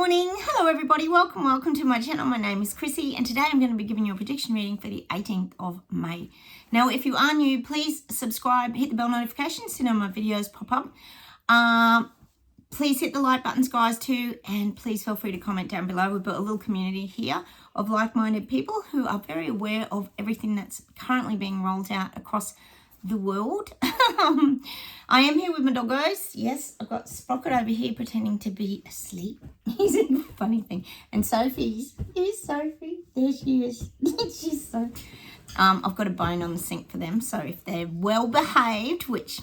morning. Hello everybody. Welcome to my channel. My name is Chrissy and today I'm going to be giving you a prediction reading for the 18th of May. Now if you are new, please subscribe, hit the bell notifications so my videos pop up. Please hit the like buttons guys too, and please feel free to comment down below. We've got a little community here of like-minded people who are very aware of everything that's currently being rolled out across the world. I am here with my doggos. Yes, I've got Sprocket over here pretending to be asleep. He's a funny thing. And Sophie's. Here's Sophie. There she is. She's so... I've got a bone on the sink for them, so if they're well behaved, which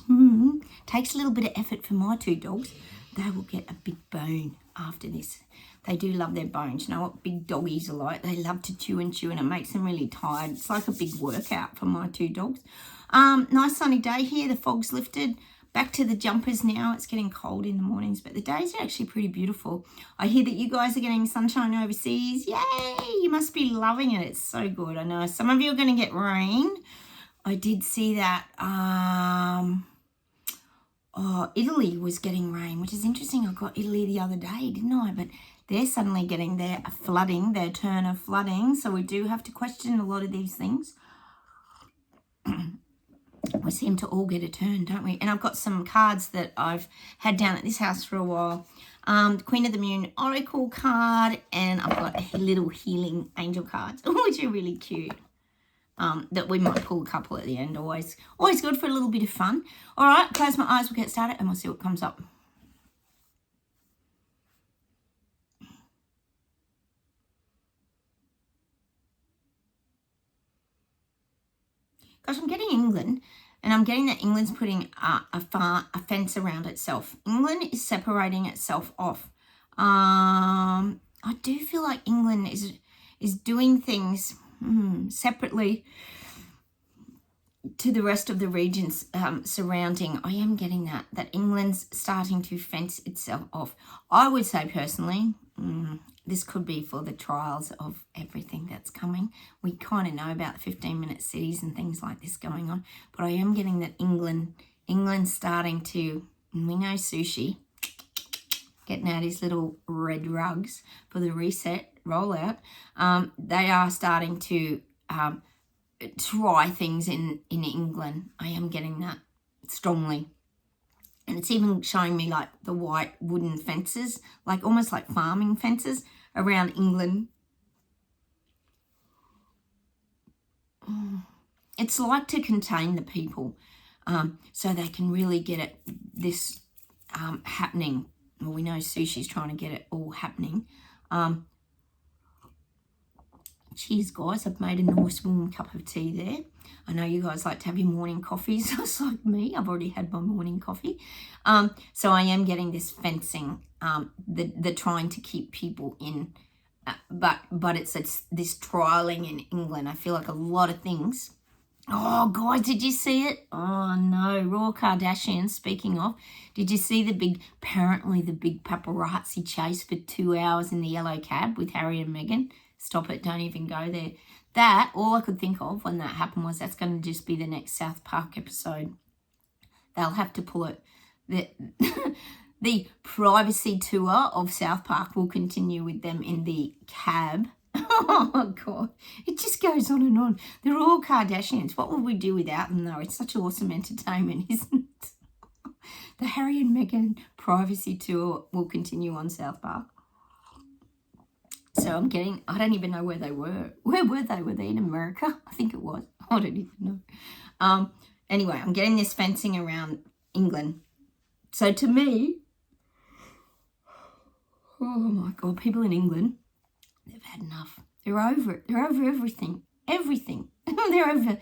takes a little bit of effort for my two dogs, they will get a big bone after this. They do love their bones. You know what big doggies are like? They love to chew and chew, and it makes them really tired. It's like a big workout for my two dogs. Nice sunny day here. The fog's lifted. Back to the jumpers now. It's getting cold in the mornings, but the days are actually pretty beautiful. I hear that you guys are getting sunshine overseas. Yay! You must be loving it. It's so good. I know some of you are going to get rain. I did see that. Italy was getting rain, which is interesting. I got Italy the other day, didn't I? But they're suddenly getting their turn of flooding. So we do have to question a lot of these things. We seem to all get a turn, don't we? And I've got some cards that I've had down at this house for a while. Queen of the Moon Oracle card, and I've got a little healing angel cards, which are really cute. That we might pull a couple at the end. Always good for a little bit of fun. All right, close my eyes, we'll get started, and we'll see what comes up. Gosh, I'm getting England, and I'm getting that England's putting a fence around itself. England is separating itself off. I do feel like England is doing things separately to the rest of the regions surrounding. I am getting that England's starting to fence itself off. I would say personally, this could be for the trials of everything that's coming. We kind of know about the 15-minute cities and things like this going on, but I am getting that England's starting to, and we know Sushi, getting out his little red rugs for the reset rollout. They are starting to try things in England. I am getting that strongly. And it's even showing me like the white wooden fences, like almost like farming fences around England. It's like to contain the people so they can really get this happening. Well, we know Sushi's trying to get it all happening. Cheers, guys. I've made a nice warm cup of tea there. I know you guys like to have your morning coffees just like me. I've already had my morning coffee. So I am getting this fencing, the trying to keep people in. But it's this trialing in England. I feel like a lot of things. Oh, guys, did you see it? Oh, no. Raw Kardashian, speaking of. Did you see apparently the big paparazzi chase for 2 hours in the yellow cab with Harry and Meghan? Stop it, don't even go there. That, all I could think of when that happened was that's going to just be the next South Park episode. They'll have to pull it. The privacy tour of South Park will continue with them in the cab. Oh, God. It just goes on and on. They're all Kardashians. What would we do without them, though? It's such awesome entertainment, isn't it? The Harry and Meghan privacy tour will continue on South Park. So I don't even know where they were. Where were they? Were they in America? I think it was. I don't even know. Anyway, I'm getting this fencing around England. So to me, oh my God, people in England, they've had enough. They're over it. They're over everything. Everything. They're over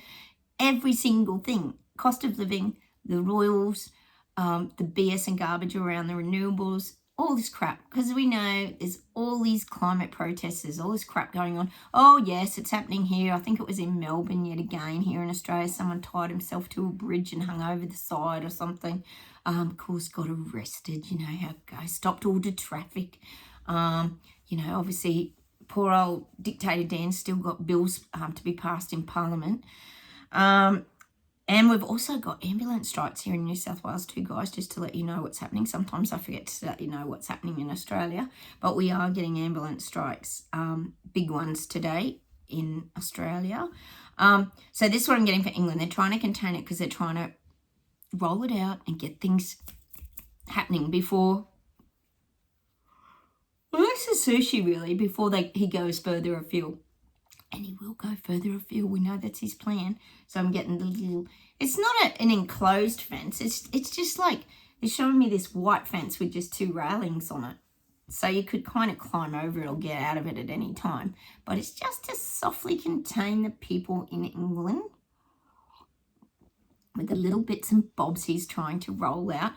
every single thing. Cost of living, the royals, the BS and garbage around the renewables, all this crap, because we know there's all these climate protests, there's all this crap going on. Oh, yes, it's happening here. I think it was in Melbourne yet again here in Australia. Someone tied himself to a bridge and hung over the side or something. Of course, got arrested. You know how it goes. Stopped all the traffic. Obviously, poor old dictator Dan still got bills to be passed in Parliament. And we've also got ambulance strikes here in New South Wales too, guys, just to let you know what's happening. Sometimes I forget to let you know what's happening in Australia, but we are getting ambulance strikes, big ones today in Australia. So this is what I'm getting for England. They're trying to contain it because they're trying to roll it out and get things happening before, well, that's the sushi really, before he goes further afield. And he will go further afield. We know that's his plan. So I'm getting the little, it's not an enclosed fence. It's just like, they're showing me this white fence with just 2 railings on it. So you could kind of climb over it or get out of it at any time. But it's just to softly contain the people in England with the little bits and bobs he's trying to roll out.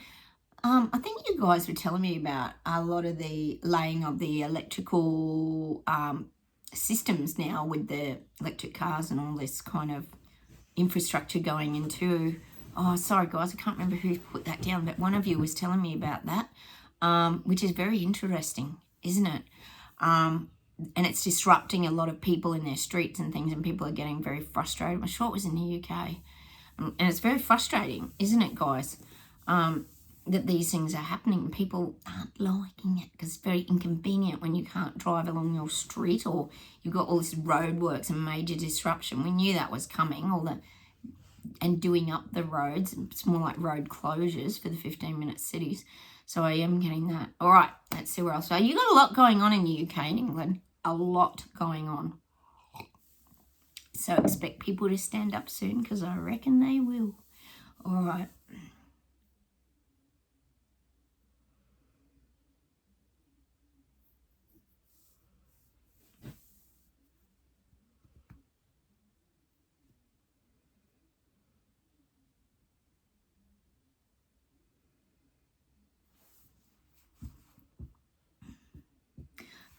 I think you guys were telling me about a lot of the laying of the electrical systems now with the electric cars and all this kind of infrastructure going into, oh, sorry guys, I can't remember who put that down, but one of you was telling me about that, which is very interesting, isn't it? And it's disrupting a lot of people in their streets and things, and people are getting very frustrated. I'm sure it was in the UK. And it's very frustrating, isn't it, guys? That these things are happening. People aren't liking it because it's very inconvenient when you can't drive along your street, or you've got all this roadworks and major disruption. We knew that was coming, and doing up the roads. It's more like road closures for the 15-minute cities. So I am getting that. All right, let's see where else. So you got a lot going on in the UK and England. A lot going on. So expect people to stand up soon because I reckon they will. All right.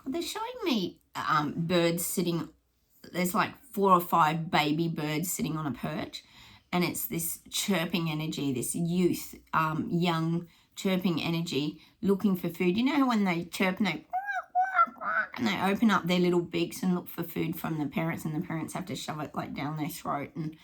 They're showing me birds sitting, there's like 4 or 5 baby birds sitting on a perch, and it's this chirping energy, this youth, young chirping energy looking for food. You know when they chirp and they open up their little beaks and look for food from the parents, and the parents have to shove it like down their throat. And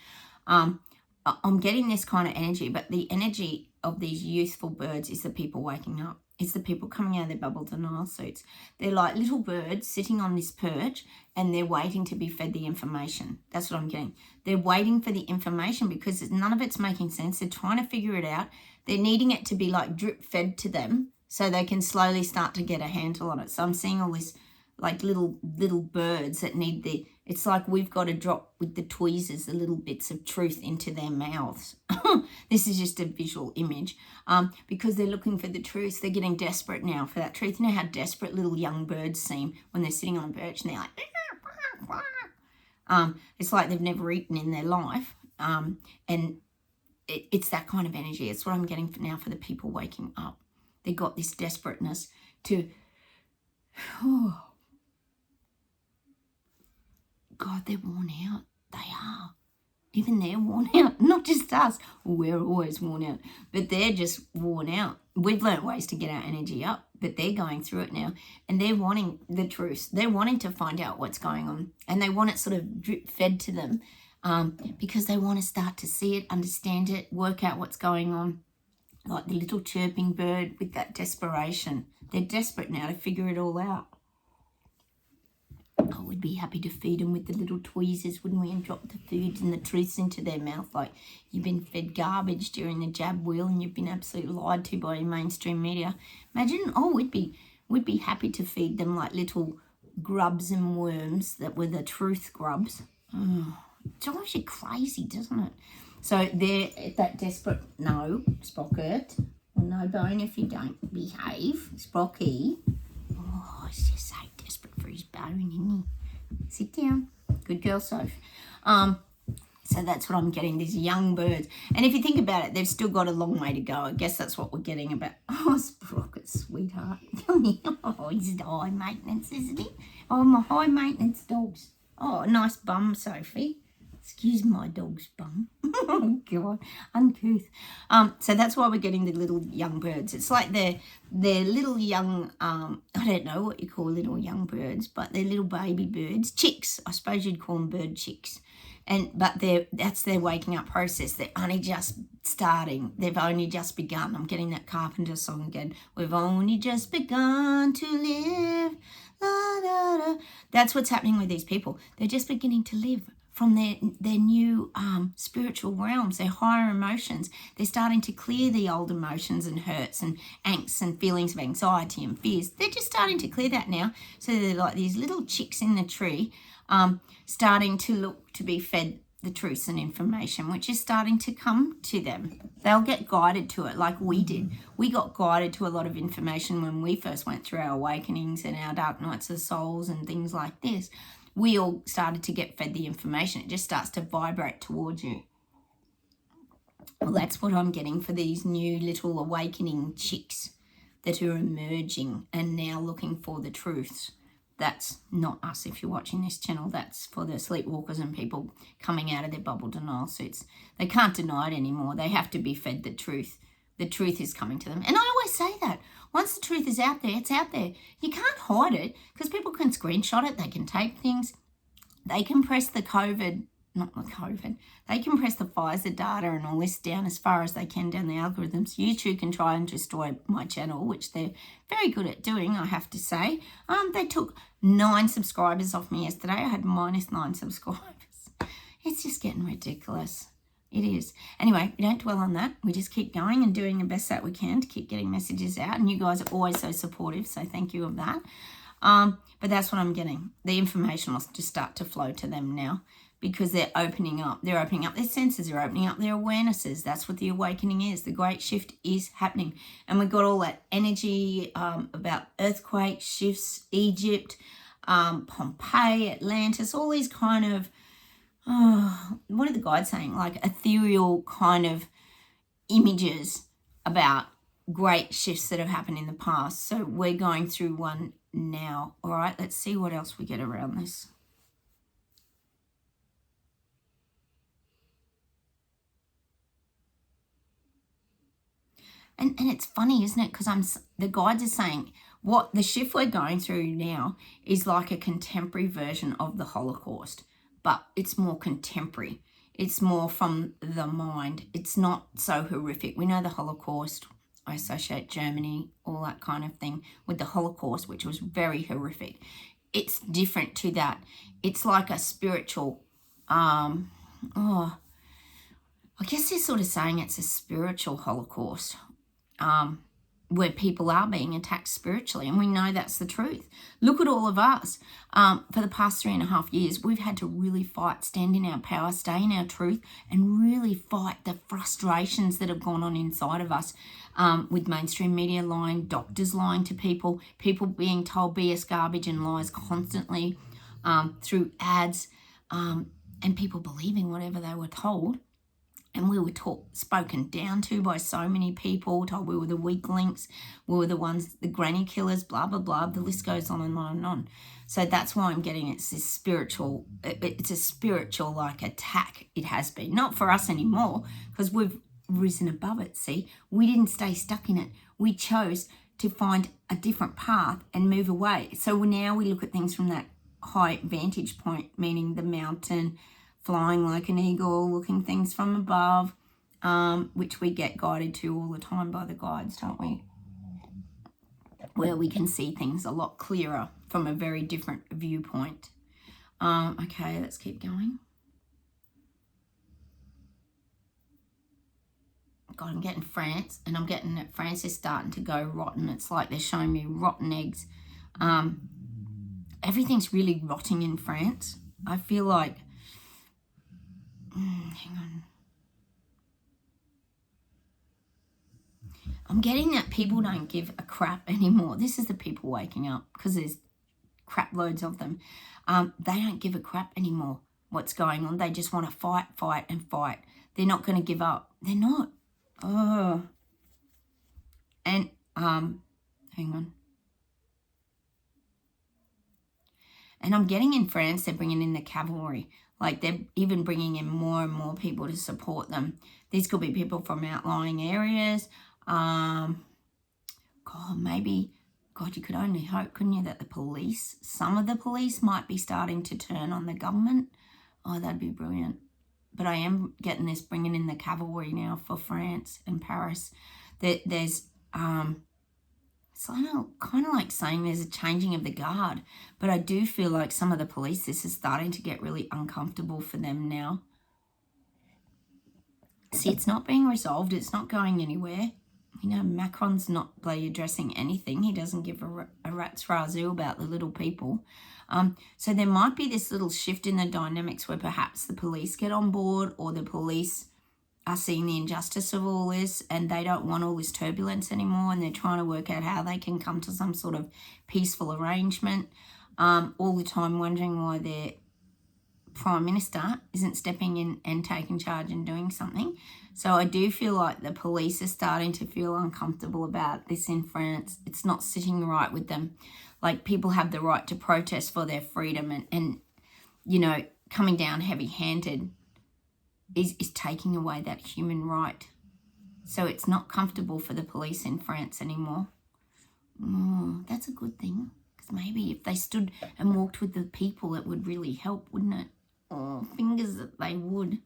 I'm getting this kind of energy, but the energy of these youthful birds is the people waking up. It's the people coming out of their bubble denial suits. They're like little birds sitting on this perch, and they're waiting to be fed the information. That's what I'm getting. They're waiting for the information because none of it's making sense. They're trying to figure it out. They're needing it to be like drip fed to them so they can slowly start to get a handle on it. So I'm seeing all this like little birds that need it's like we've got to drop with the tweezers the little bits of truth into their mouths. This is just a visual image because they're looking for the truth. They're getting desperate now for that truth. You know how desperate little young birds seem when they're sitting on a perch and they're like, it's like they've never eaten in their life. And it's that kind of energy. It's what I'm getting now for the people waking up. They got this desperateness to, oh, God, they're worn out. They are. Even they're worn out. Not just us. We're always worn out. But they're just worn out. We've learned ways to get our energy up, but they're going through it now. And they're wanting the truth. They're wanting to find out what's going on. And they want it sort of drip fed to them because they want to start to see it, understand it, work out what's going on. Like the little chirping bird with that desperation. They're desperate now to figure it all out. I would be happy to feed them with the little tweezers, wouldn't we, and drop the food and the truths into their mouth like you've been fed garbage during the jab wheel and you've been absolutely lied to by mainstream media. Imagine, we'd be happy to feed them like little grubs and worms that were the truth grubs. It drives you crazy, doesn't it? So they're that desperate, no, Sprocket, or no bone if you don't behave, Sprocky. Oh, it's just so desperate for his bone, isn't he? Sit down. Good girl, Soph. So that's what I'm getting, these young birds. And if you think about it, they've still got a long way to go. I guess that's what we're getting about. Oh, Sprocket, sweetheart. Oh, he's high maintenance, isn't he? Oh, my high maintenance dogs. Oh, nice bum, Sophie. Excuse my dog's bum. Oh, God, uncouth. So that's why we're getting the little young birds. It's like they're little young, I don't know what you call little young birds, but they're little baby birds. Chicks, I suppose you'd call them bird chicks. But that's their waking up process. They're only just starting. They've only just begun. I'm getting that Carpenter song again. We've only just begun to live. La, da, da. That's what's happening with these people. They're just beginning to live from their new spiritual realms, their higher emotions. They're starting to clear the old emotions and hurts and angst and feelings of anxiety and fears. They're just starting to clear that now. So they're like these little chicks in the tree, starting to look to be fed the truths and information, which is starting to come to them. They'll get guided to it like we did. We got guided to a lot of information when we first went through our awakenings and our dark nights of souls and things like this. We all started to get fed the information. It just starts to vibrate towards you. Well, that's what I'm getting for these new little awakening chicks that are emerging and now looking for the truths. That's not us if you're watching this channel. That's for the sleepwalkers and people coming out of their bubble denial suits. They can't deny it anymore. They have to be fed the truth. The truth is coming to them. And I always say that. Once the truth is out there, it's out there. You can't hide it because people can screenshot it. They can tape things. They can press the they can press the Pfizer data and all this down as far as they can down the algorithms. YouTube can try and destroy my channel, which they're very good at doing, I have to say. They took 9 subscribers off me yesterday. I had -9 subscribers. It's just getting ridiculous. It is. Anyway, we don't dwell on that. We just keep going and doing the best that we can to keep getting messages out. And you guys are always so supportive, so thank you of that. But that's what I'm getting. The information will just start to flow to them now because they're opening up. They're opening up their senses. They're opening up their awarenesses. That's what the awakening is. The great shift is happening. And we've got all that energy about earthquakes, shifts, Egypt, Pompeii, Atlantis, all these kind of, what are the guides saying? Like ethereal kind of images about great shifts that have happened in the past. So we're going through one now. All right, let's see what else we get around this. And it's funny, isn't it? Because the guides are saying what the shift we're going through now is like a contemporary version of the Holocaust, but it's more contemporary. It's more from the mind. It's not so horrific. We know the Holocaust. I associate Germany, all that kind of thing, with the Holocaust, which was very horrific. It's different to that. It's like a spiritual, I guess they're sort of saying it's a spiritual Holocaust, where people are being attacked spiritually, and we know that's the truth. Look at all of us. For the past 3.5 years, we've had to really fight, stand in our power, stay in our truth, and really fight the frustrations that have gone on inside of us, with mainstream media lying, doctors lying to people, people being told BS garbage and lies constantly through ads, and people believing whatever they were told. And we were spoken down to by so many people, told we were the weak links, we were the ones, the granny killers, blah, blah, blah. The list goes on and on and on. So that's why I'm getting it's this spiritual, it's a spiritual like attack. It has been. Not for us anymore because we've risen above it, see. We didn't stay stuck in it. We chose to find a different path and move away. So now we look at things from that high vantage point, meaning the mountain, flying like an eagle, looking things from above, which we get guided to all the time by the guides, don't we? Where we can see things a lot clearer from a very different viewpoint. Okay, let's keep going. God, I'm getting France, and I'm getting that France is starting to go rotten. It's like they're showing me rotten eggs. Everything's really rotting in France. I feel like, hang on. I'm getting that people don't give a crap anymore. This is the people waking up because there's crap loads of them. They don't give a crap anymore what's going on. They just want to fight, fight, and fight. They're not going to give up. They're not. Oh. And, hang on. And I'm getting in France, they're bringing in the cavalry. Like they're even bringing in more and more people to support them. These could be people from outlying areas. God, maybe, God, you could only hope, couldn't you, that the police, some of the police might be starting to turn on the government. Oh, that'd be brilliant. But I am getting this, bringing in the cavalry now for France and Paris. There's, it's kind of like saying there's a changing of the guard. But I do feel like some of the police, this is starting to get really uncomfortable for them now. See, it's not being resolved. It's not going anywhere. You know, Macron's not bloody addressing anything. He doesn't give a rat's razoo about the little people. So there might be this little shift in the dynamics where perhaps the police get on board, or the police are seeing the injustice of all this and they don't want all this turbulence anymore, and they're trying to work out how they can come to some sort of peaceful arrangement, all the time wondering why their Prime Minister isn't stepping in and taking charge and doing something. So I do feel like the police are starting to feel uncomfortable about this in France. It's not sitting right with them. Like, people have the right to protest for their freedom, and you know, coming down heavy-handed is taking away that human right. So it's not comfortable for the police in France anymore. That's a good thing, because maybe if they stood and walked with the people, it would really help, wouldn't it? Oh, fingers that they would.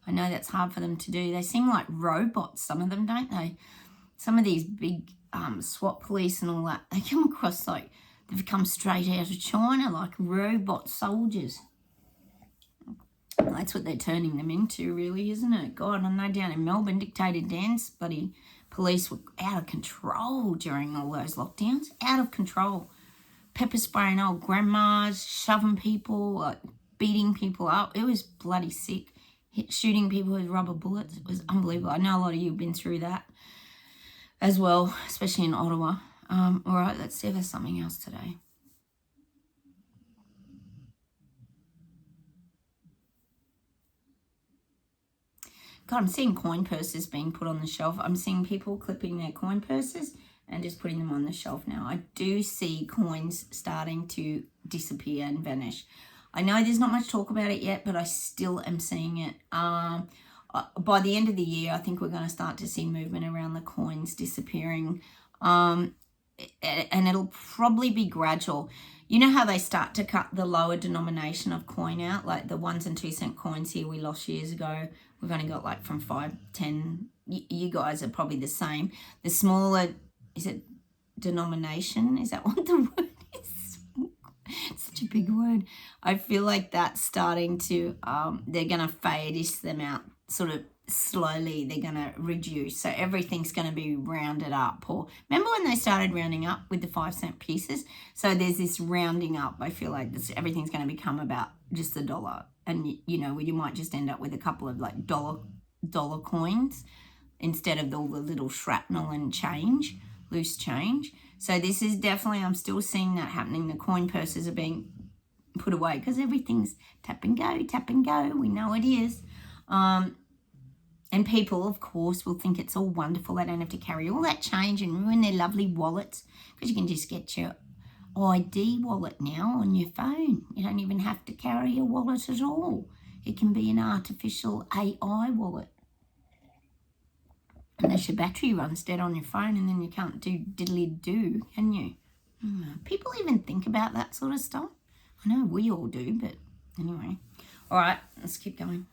I know that's hard for them to do. They seem like robots, some of them, don't they? Some of these big SWAT police and all that, they come across like they've come straight out of China, like robot soldiers. Well, that's what they're turning them into, really, isn't it? God, I know down in Melbourne, Dictator Dan's bloody police were out of control during all those lockdowns. Out of control. Pepper spraying old grandmas, shoving people, like beating people up. It was bloody sick. Shooting people with rubber bullets. It was unbelievable. I know a lot of you have been through that as well, especially in Ottawa. All right, let's see if there's something else today. God, I'm seeing coin purses being put on the shelf. I'm seeing people clipping their coin purses and just putting them on the shelf now. I do see coins starting to disappear and vanish. I know there's not much talk about it yet, but I still am seeing it. By the end of the year, I think we're going to start to see movement around the coins disappearing. And it'll probably be gradual. You know how they start to cut the lower denomination of coin out? Like the 1 and 2 cent coins here we lost years ago. We've only got like from 5, 10. You guys are probably the same. The smaller, is it denomination? Is that what the word is? It's such a big word. I feel like that's starting to, they're going to fade them out sort of slowly. They're going to reduce. So everything's going to be rounded up. Or remember when they started rounding up with the 5 cent pieces? So there's this rounding up. I feel like everything's going to become about just $1. And, you know, you might just end up with a couple of like dollar coins instead of all the little shrapnel and change, loose change. So this is definitely, I'm still seeing that happening. The coin purses are being put away because everything's tap and go, tap and go. We know it is. And people, of course, will think it's all wonderful. They don't have to carry all that change and ruin their lovely wallets, because you can just get your ID wallet now on your phone. You don't even have to carry a wallet at all. It can be an artificial AI wallet. Unless your battery runs dead on your phone, and then you can't do diddly-do, can you? People even think about that sort of stuff. I know we all do, but anyway. All right, let's keep going.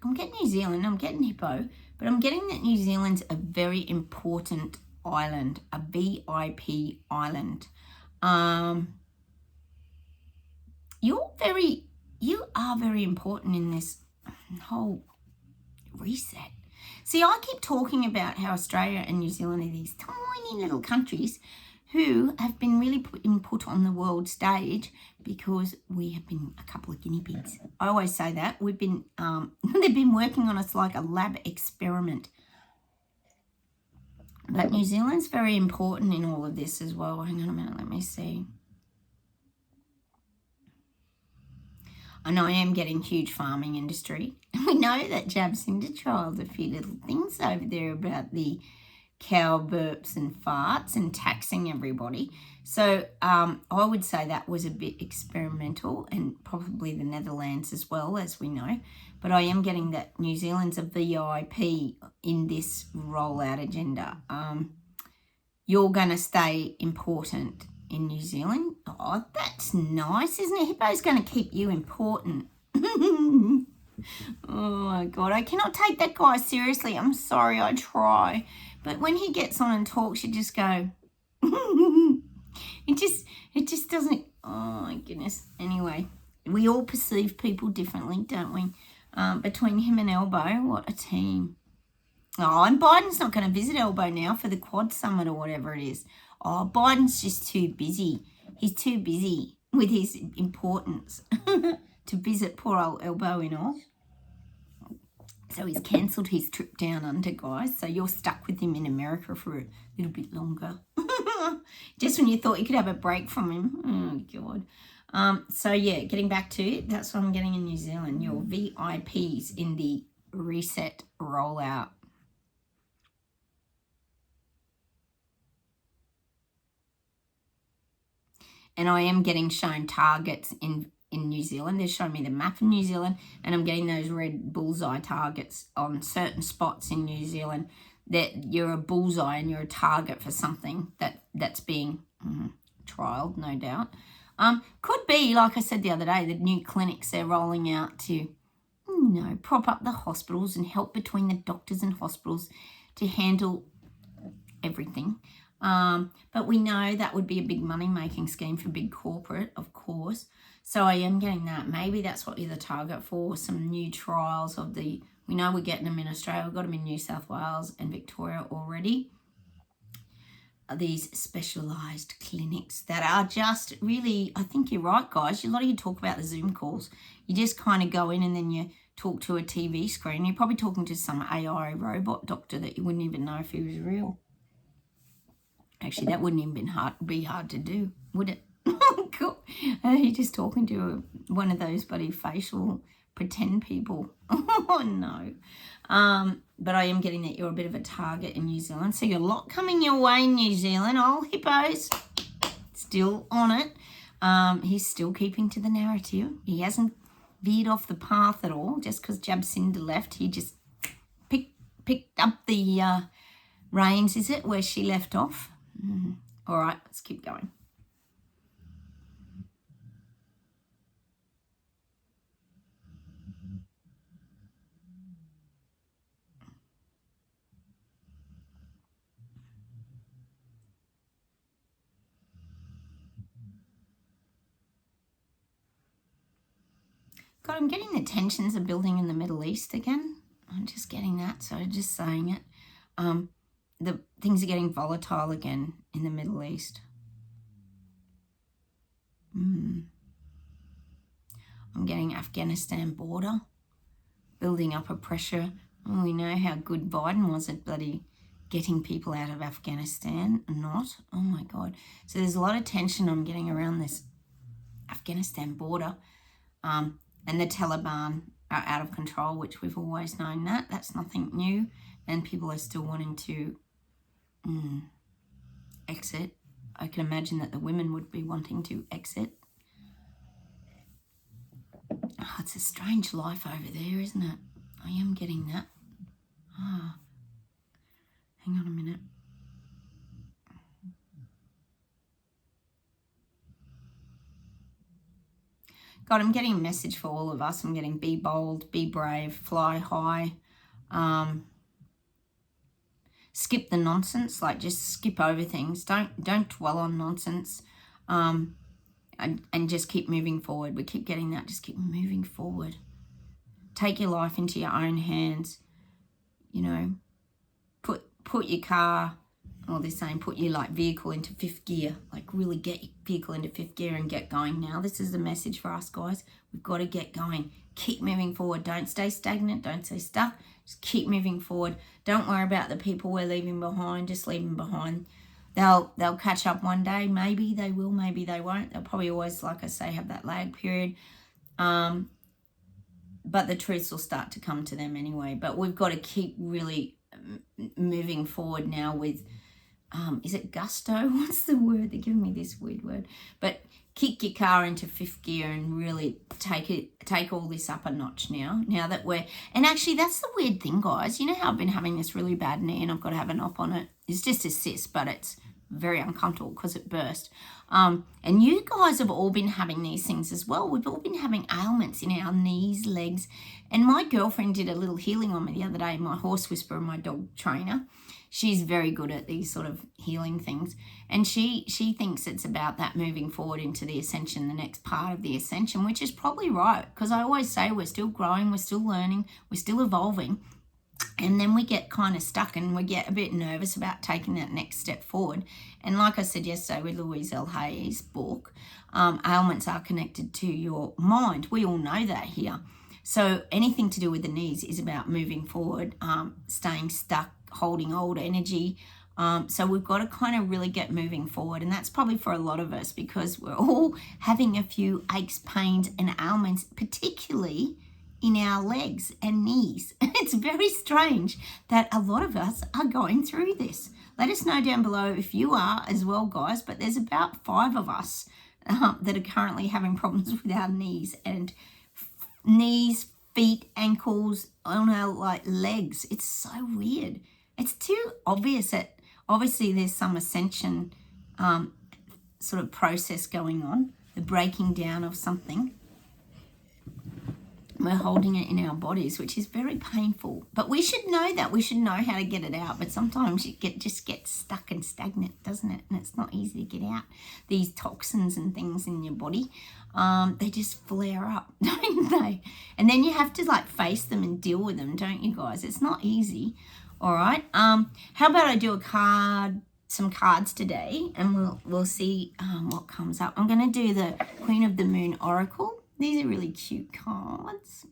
I'm getting New Zealand, I'm getting Hippo, but I'm getting that New Zealand's a very important island, a VIP island. You are very important in this whole reset. See, I keep talking about how Australia and New Zealand are these tiny little countries who have been really put on the world stage because we have been a couple of guinea pigs. I always say that. We've been, they've been working on us like a lab experiment. But New Zealand's very important in all of this as well. Hang on a minute, let me see. And I am getting huge farming industry. We know that Jacinda trialled a few little things over there about the cow burps and farts and taxing everybody. So I would say that was a bit experimental, and probably the Netherlands as well, as we know. But I am getting that New Zealand's a VIP in this rollout agenda. You're going to stay important in New Zealand. Oh, that's nice, isn't it? Hippo's going to keep you important. Oh my God, I cannot take that guy seriously. I'm sorry, I try. But when he gets on and talks, you just go, it just doesn't, oh my goodness. Anyway, we all perceive people differently, don't we? Between him and Elbow, what a team. Oh, and Biden's not going to visit Elbow now for the Quad Summit or whatever it is. Oh, Biden's just too busy. He's too busy with his importance to visit poor old Elbow in Oz. So he's cancelled his trip down under, guys. So you're stuck with him in America for a little bit longer. Just when you thought you could have a break from him. Oh, God. So, yeah, getting back to it, that's what I'm getting in New Zealand. Your VIPs in the reset rollout. And I am getting shown targets in New Zealand. They're showing me the map of New Zealand, and I'm getting those red bullseye targets on certain spots in New Zealand, that you're a bullseye and you're a target for something that's being trialled, no doubt. Could be, like I said the other day, the new clinics they're rolling out to, prop up the hospitals and help between the doctors and hospitals to handle everything. But we know that would be a big money-making scheme for big corporate, of course. So I am getting that. Maybe that's what you're the target for, some new trials of we know we're getting them in Australia. We've got them in New South Wales and Victoria already. These specialised clinics that are just really, I think you're right, guys. A lot of you talk about the Zoom calls. You just kind of go in and then you talk to a TV screen. You're probably talking to some AI robot doctor that you wouldn't even know if he was real. Actually, that wouldn't even be hard to do, would it? Cool. You're just talking to one of those bloody facial pretend people. Oh, no. But I am getting that you're a bit of a target in New Zealand. So you're a lot coming your way in New Zealand. Old Hippo's still on it. He's still keeping to the narrative. He hasn't veered off the path at all. Just because Jacinda left, he just picked up the reins, is it, where she left off? All right, let's keep going. God, I'm getting the tensions are building in the Middle East again. I'm just getting that, so just saying it. The things are getting volatile again in the Middle East. I'm getting Afghanistan border, building up a pressure. Oh, we know how good Biden was at bloody getting people out of Afghanistan and not. Oh, my God. So there's a lot of tension I'm getting around this Afghanistan border. And the Taliban are out of control, which we've always known that. That's nothing new. And people are still wanting to exit. I can imagine that the women would be wanting to exit. Oh, it's a strange life over there, isn't it? I am getting that. Hang on a minute. God, I'm getting a message for all of us. I'm getting be bold, be brave, fly high. Skip the nonsense, like just skip over things. Don't dwell on nonsense. And just keep moving forward. We keep getting that. Just keep moving forward. Take your life into your own hands. You know, put your car, or they're saying put your vehicle into fifth gear. Like really get your vehicle into fifth gear and get going now. This is the message for us, guys. We've got to get going. Keep moving forward. Don't stay stagnant. Don't stay stuck. Just keep moving forward. Don't worry about the people we're leaving behind. Just leave them behind. They'll catch up one day. Maybe they will. Maybe they won't. They'll probably always, like I say, have that lag period. but the truths will start to come to them anyway. But we've got to keep really moving forward now with, is it gusto? What's the word? They're giving me this weird word. But kick your car into fifth gear and really take all this up a notch now that and actually that's the weird thing, guys. You know how I've been having this really bad knee and I've got to have an op on it? It's just a cyst, but it's very uncomfortable because it burst. And you guys have all been having these things as well. We've all been having ailments in our knees, legs. And my girlfriend did a little healing on me the other day, my horse whisperer, my dog trainer. She's very good at these sort of healing things. And she thinks it's about that moving forward into the ascension, the next part of the ascension, which is probably right. Because I always say we're still growing, we're still learning, we're still evolving. And then we get kind of stuck and we get a bit nervous about taking that next step forward. And like I said yesterday with Louise L. Hay's book, ailments are connected to your mind. We all know that here. So anything to do with the knees is about moving forward, staying stuck, holding old energy. So we've got to kind of really get moving forward. And that's probably for a lot of us because we're all having a few aches, pains and ailments, particularly in our legs and knees. It's very strange that a lot of us are going through this. Let us know down below if you are as well, guys. But there's about 5 of us that are currently having problems with our knees, feet, ankles, on our legs. It's so weird. It's too obvious that obviously there's some ascension sort of process going on, the breaking down of something. We're holding it in our bodies, which is very painful. But we should know that. We should know how to get it out. But sometimes it just gets stuck and stagnant, doesn't it? And it's not easy to get out. These toxins and things in your body, they just flare up, don't they? And then you have to face them and deal with them, don't you guys? It's not easy. All right. How about I do some cards today, and we'll see what comes up. I'm going to do the Queen of the Moon Oracle. These are really cute cards.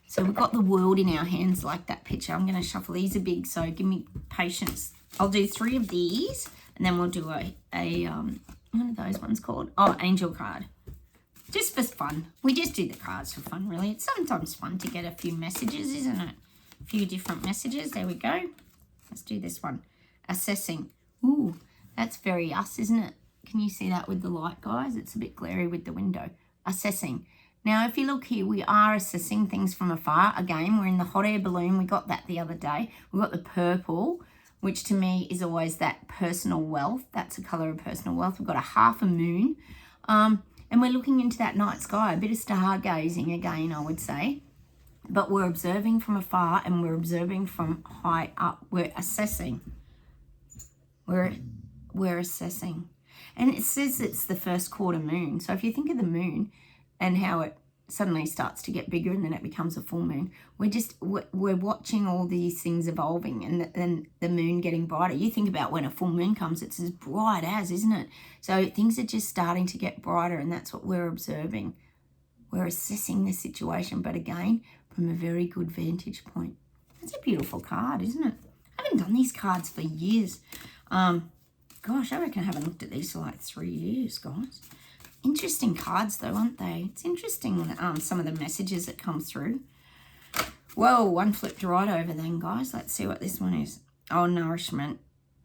So we've got the world in our hands like that picture. I'm going to shuffle. These are big, so give me patience. I'll do 3 of these, and then we'll do a what are those ones called? Oh, angel card. Just for fun. We just do the cards for fun, really. It's sometimes fun to get a few messages, isn't it? A few different messages. There we go. Let's do this one. Assessing. Ooh, that's very us, isn't it? Can you see that with the light, guys? It's a bit glary with the window. Assessing. Now, if you look here, we are assessing things from afar. Again, we're in the hot air balloon. We got that the other day. We got the purple, which to me is always that personal wealth. That's the color of personal wealth. We've got a half a moon. And we're looking into that night sky, a bit of stargazing again, I would say. But we're observing from afar and we're observing from high up. We're assessing. We're assessing. And it says it's the first quarter moon. So if you think of the moon and how it suddenly starts to get bigger and then it becomes a full moon, we're watching all these things evolving and then the moon getting brighter. You think about when a full moon comes, it's as bright as, isn't it? So things are just starting to get brighter, and that's what we're observing. We're assessing the situation, but again, from a very good vantage point. That's a beautiful card, isn't it? I haven't done these cards for years. Gosh, I reckon I haven't looked at these for 3 years, guys. Interesting cards, though, aren't they? It's interesting some of the messages that come through. Whoa, one flipped right over then, guys. Let's see what this one is. Oh, nourishment.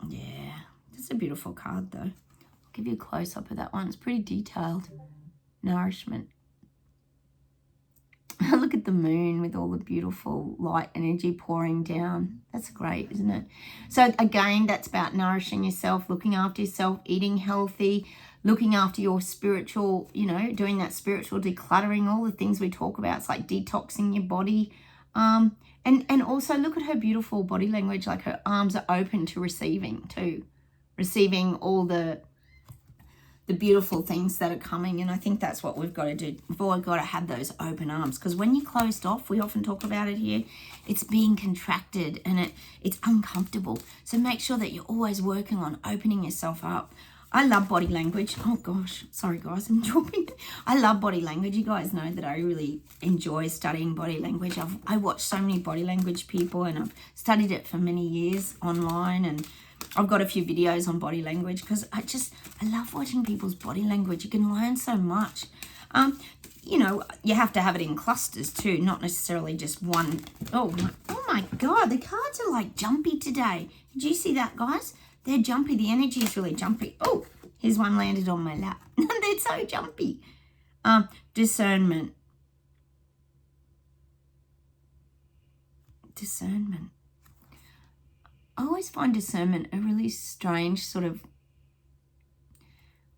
Yeah, that's a beautiful card, though. I'll give you a close-up of that one. It's pretty detailed. Nourishment. Look at the moon with all the beautiful light energy pouring down. That's great, isn't it? So again, that's about nourishing yourself, looking after yourself, eating healthy, looking after your spiritual, doing that spiritual decluttering, all the things we talk about. It's like detoxing your body. And also look at her beautiful body language, like her arms are open to receiving too. Receiving all the beautiful things that are coming. And I think that's what we've got to do. We've all got to have those open arms, because when you're closed off, we often talk about it here, it's being contracted and it's uncomfortable. So make sure that you're always working on opening yourself up. I love body language. Oh gosh, sorry guys, I'm dropping. I love body language. You guys know that I really enjoy studying body language. I watch so many body language people, and I've studied it for many years online, and I've got a few videos on body language because I love watching people's body language. You can learn so much. You know, you have to have it in clusters too, not necessarily just one. Oh my God, the cards are like jumpy today. Did you see that, guys? They're jumpy. The energy is really jumpy. Oh, here's one landed on my lap. They're so jumpy. Discernment. Discernment. I always find discernment a really strange sort of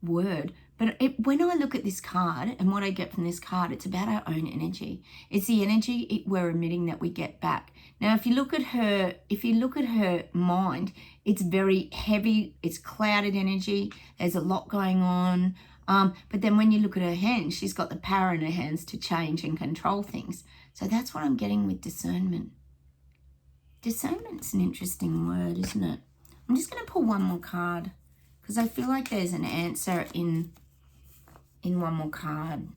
word. But when I look at this card and what I get from this card, it's about our own energy. It's the energy we're emitting that we get back. Now, if you look at her mind, it's very heavy. It's clouded energy. There's a lot going on. But then when you look at her hands, she's got the power in her hands to change and control things. So that's what I'm getting with discernment. Discernment's an interesting word, isn't it? I'm just going to pull one more card because I feel like there's an answer in one more card.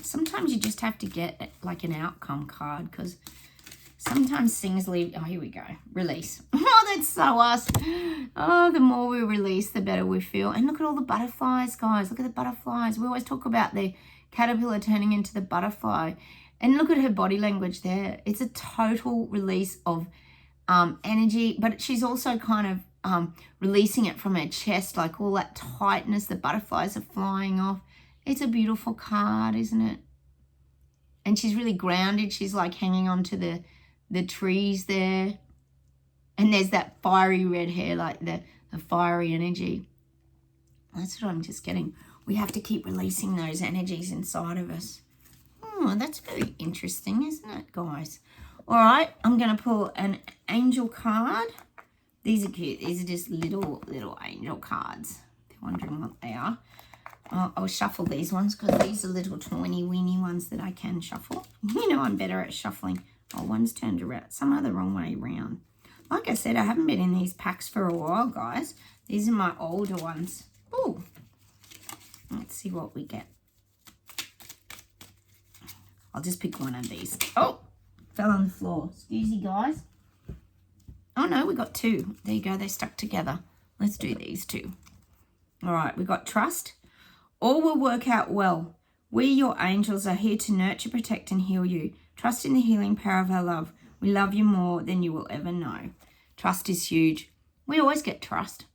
Sometimes you just have to get like an outcome card because sometimes things leave. Oh, here we go. Release. Oh, that's so us. Oh, the more we release, the better we feel. And look at all the butterflies, guys. Look at the butterflies. We always talk about the caterpillar turning into the butterfly. And look at her body language there. It's a total release of energy, but she's also kind of releasing it from her chest, like all that tightness. The butterflies are flying off. It's a beautiful card, isn't it? And she's really grounded. She's like hanging on to the trees there. And there's that fiery red hair, like the fiery energy. That's what I'm just getting. We have to keep releasing those energies inside of us. Oh, that's very interesting, isn't it, guys? All right, I'm going to pull an angel card. These are cute. These are just little angel cards. If you're wondering what they are. I'll shuffle these ones because these are little tiny weeny ones that I can shuffle. You know I'm better at shuffling. Oh, one's turned around. Some are the wrong way around. Like I said, I haven't been in these packs for a while, guys. These are my older ones. Oh, let's see what we get. I'll just pick one of these. Oh, fell on the floor. Excuse me, guys. Oh, no, we got two. There you go. They stuck together. Let's do these two. All right, we got trust. All will work out well. We, your angels, are here to nurture, protect, and heal you. Trust in the healing power of our love. We love you more than you will ever know. Trust is huge. We always get trust.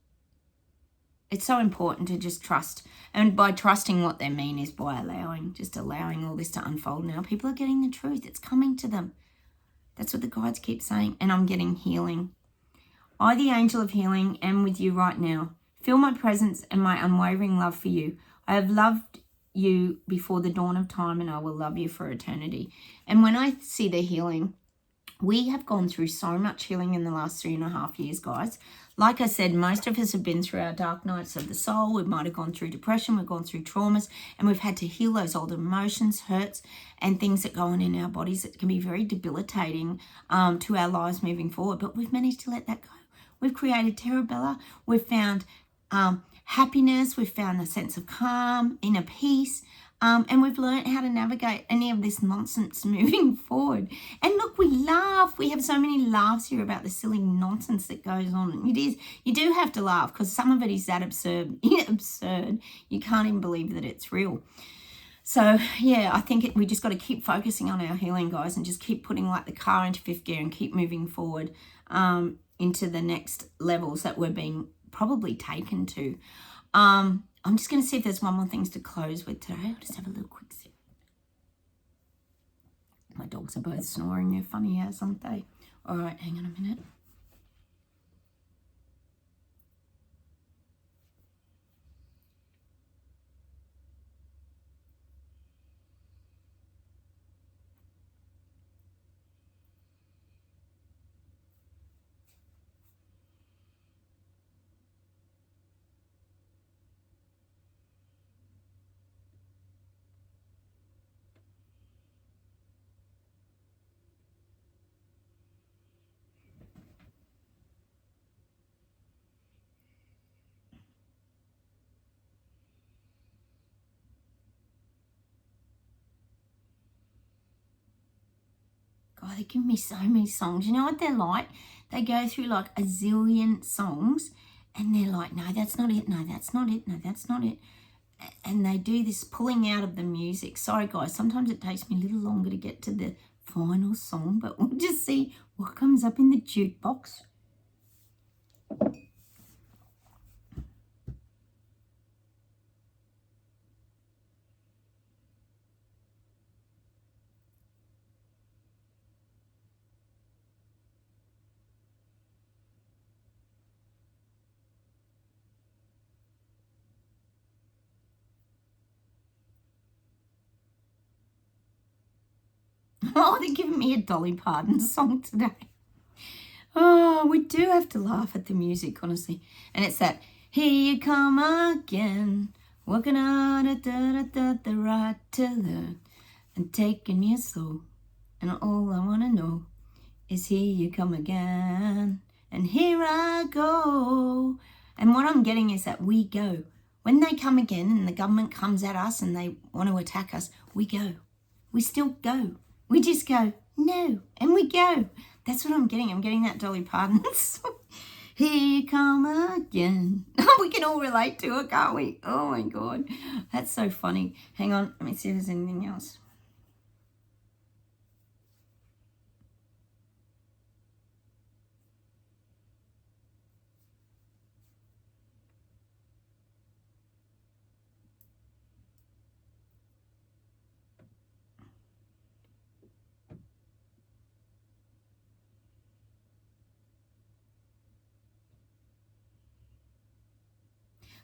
It's so important to just trust. And by trusting, what they mean is by allowing all this to unfold now. People are getting the truth. It's coming to them. That's what the guides keep saying. And I'm getting healing. I, the angel of healing, am with you right now. Feel my presence and my unwavering love for you. I have loved you before the dawn of time, and I will love you for eternity. And when I see the healing, we have gone through so much healing in the last 3.5 years, guys. Like I said, most of us have been through our dark nights of the soul. We might have gone through depression. We've gone through traumas, and we've had to heal those old emotions, hurts, and things that go on in our bodies that can be very debilitating to our lives moving forward. But we've managed to let that go. We've created Terabella. We've found happiness. We've found a sense of calm, inner peace. And we've learned how to navigate any of this nonsense moving forward. And look, we laugh. We have so many laughs here about the silly nonsense that goes on. It is. You do have to laugh because some of it is that absurd. You can't even believe that it's real. So, yeah, I think we just got to keep focusing on our healing, guys, and just keep putting like the car into fifth gear and keep moving forward into the next levels that we're being probably taken to. I'm just going to see if there's one more things to close with today. I'll just have a little quick sip. My dogs are both snoring. They're funny as, aren't they? All right, hang on a minute. God, they give me so many songs. You know what they're like? They go through like a zillion songs and they're like, no, that's not it. No, that's not it. No, that's not it. and they do this pulling out of the music. Sorry, guys, sometimes it takes me a little longer to get to the final song, but we'll just see what comes up in the jukebox. Oh, they're giving me a Dolly Parton song today. Oh, we do have to laugh at the music, honestly. And it's that, here you come again, working on the right to learn, and taking you slow. And all I want to know is here you come again, and here I go. And what I'm getting is that we go. When they come again and the government comes at us and they want to attack us, we go. We still go. We just go, no, and we go. That's what I'm getting. I'm getting that Dolly Parton song. Here you come again. We can all relate to it, can't we? Oh, my God. That's so funny. Hang on. Let me see if there's anything else.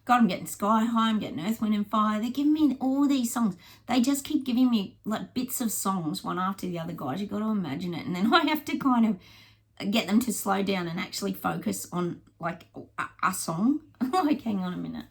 God, I'm getting Sky High, I'm getting Earth, Wind and Fire. They're giving me all these songs. They just keep giving me like bits of songs one after the other, guys. You've got to imagine it. And then I have to kind of get them to slow down and actually focus on like a song. Like, hang on a minute.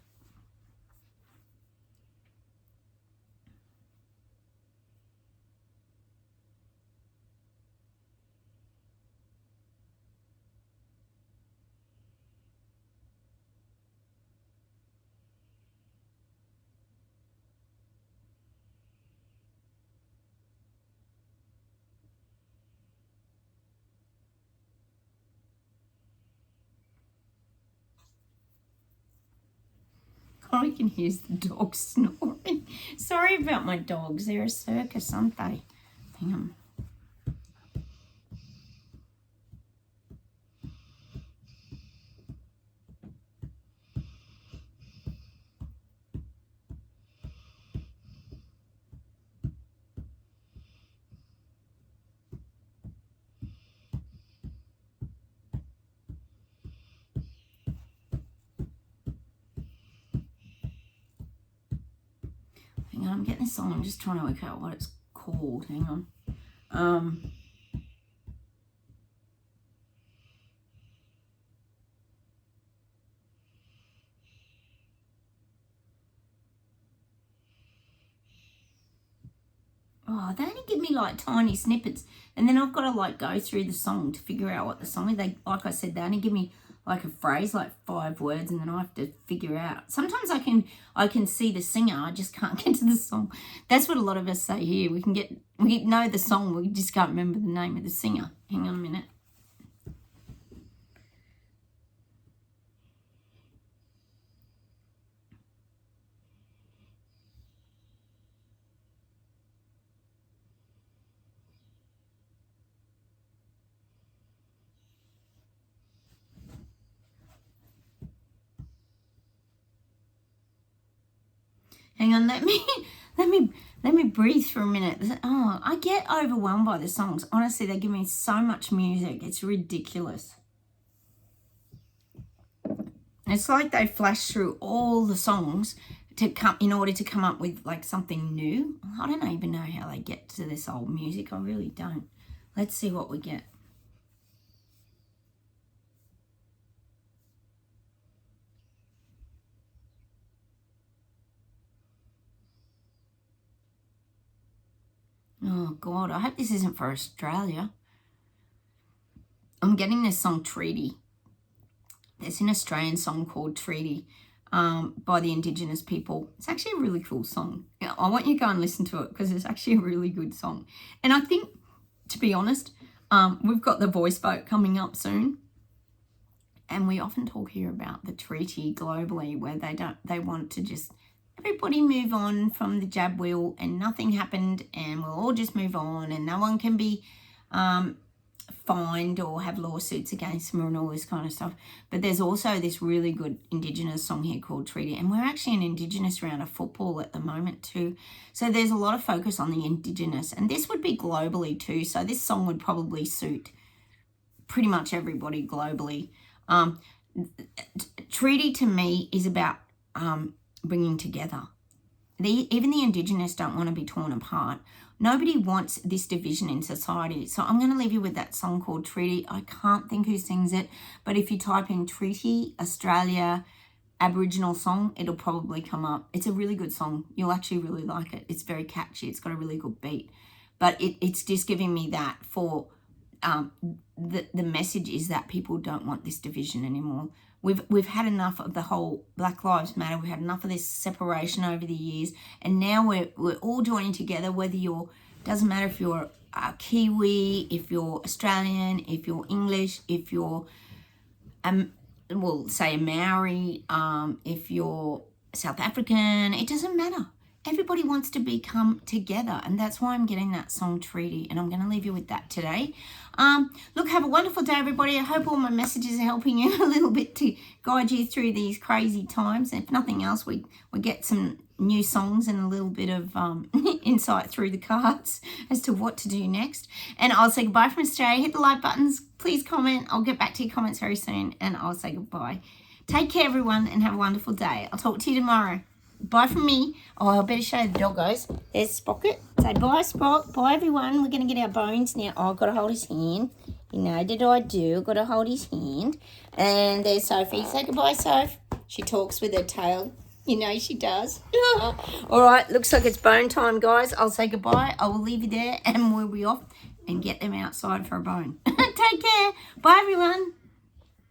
I can hear the dogs snoring. Sorry about my dogs. They're a circus, aren't they? Hang on. Hang on, I'm getting this song. I'm just trying to work out what it's called. Hang on. Oh, they only give me like tiny snippets, and then I've got to like go through the song to figure out what the song is. They, like I said, they only give me like a phrase, like 5 words, and then I have to figure out. Sometimes I can see the singer, I just can't get to the song. That's what a lot of us say here. We know the song, we just can't remember the name of the singer. Hang on a minute. Hang on, let me breathe for a minute. Oh, I get overwhelmed by the songs. Honestly, they give me so much music. It's ridiculous. It's like they flash through all the songs in order to come up with like something new. I don't even know how they get to this old music. I really don't. Let's see what we get. Oh, God, I hope this isn't for Australia. I'm getting this song Treaty. There's an Australian song called Treaty by the Indigenous people. It's actually a really cool song. I want you to go and listen to it because it's actually a really good song. And I think, to be honest, we've got the voice vote coming up soon. And we often talk here about the treaty globally where they want to just have everybody move on from the jab wheel and nothing happened and we'll all just move on and no one can be fined or have lawsuits against them and all this kind of stuff. But there's also this really good Indigenous song here called Treaty, and we're actually an Indigenous round of football at the moment too. So there's a lot of focus on the Indigenous, and this would be globally too. So this song would probably suit pretty much everybody globally. Treaty to me is about bringing together. Even the Indigenous don't want to be torn apart. Nobody wants this division in society. So I'm going to leave you with that song called Treaty. I can't think who sings it, but if you type in Treaty, Australia, Aboriginal song, it'll probably come up. It's a really good song. You'll actually really like it. It's very catchy. It's got a really good beat. But it's just giving me that for the message is that people don't want this division anymore. We've had enough of the whole Black Lives Matter. We've had enough of this separation over the years, and now we're all joining together. Whether doesn't matter if you're a Kiwi, if you're Australian, if you're English, if you're say a Maori, if you're South African, it doesn't matter. Everybody wants to become together, and that's why I'm getting that song Treaty, and I'm going to leave you with that today. Look, have a wonderful day, everybody. I hope all my messages are helping you a little bit to guide you through these crazy times. And if nothing else, we get some new songs and a little bit of insight through the cards as to what to do next. And I'll say goodbye from Australia. Hit the like buttons. Please comment. I'll get back to your comments very soon, and I'll say goodbye. Take care, everyone, and have a wonderful day. I'll talk to you tomorrow. Bye from me. Oh, I better show you the doggos. There's Sprocket. Say bye, Spock. Bye, everyone. We're going to get our bones now. Oh, I've got to hold his hand. You know, did I do? Got to hold his hand. And there's Sophie. Say goodbye, Soph. She talks with her tail. You know she does. All right, looks like it's bone time, guys. I'll say goodbye. I will leave you there, and we'll be off and get them outside for a bone. Take care. Bye, everyone.